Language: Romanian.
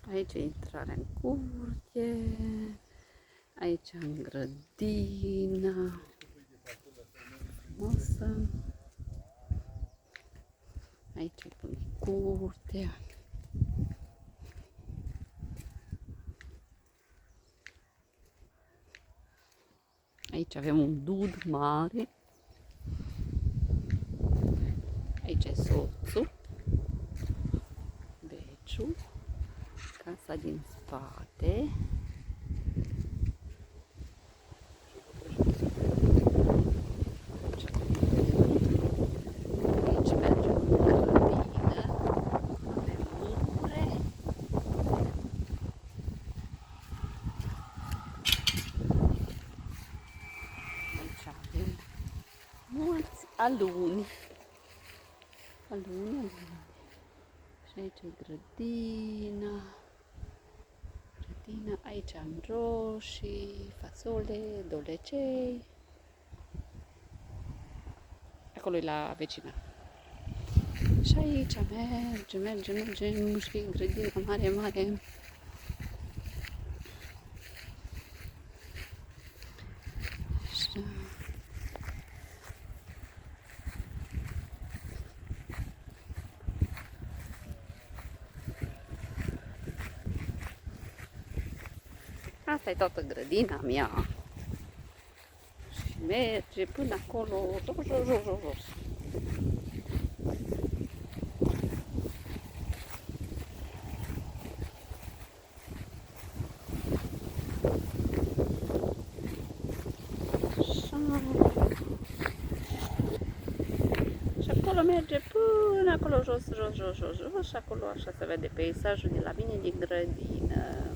Aici e intrarea în curte, aici în grădină frumosă, aici e până curte. Aici avem un dud mare, aici e soțul, Beciu, casa din spate. Aici mergem în grădină, avem mure. Aici avem mulți aluni. Aluni. Și aici e grădina. Aici am roșii, fasole, dolecei. Acolo e la vecina. Și aici mergem și grădina mare. Așa. Asta e toată grădina mea. Și merge până acolo, jos. Așa. Și acolo merge până acolo jos. Și acolo așa se vede peisajul de la mine din grădină.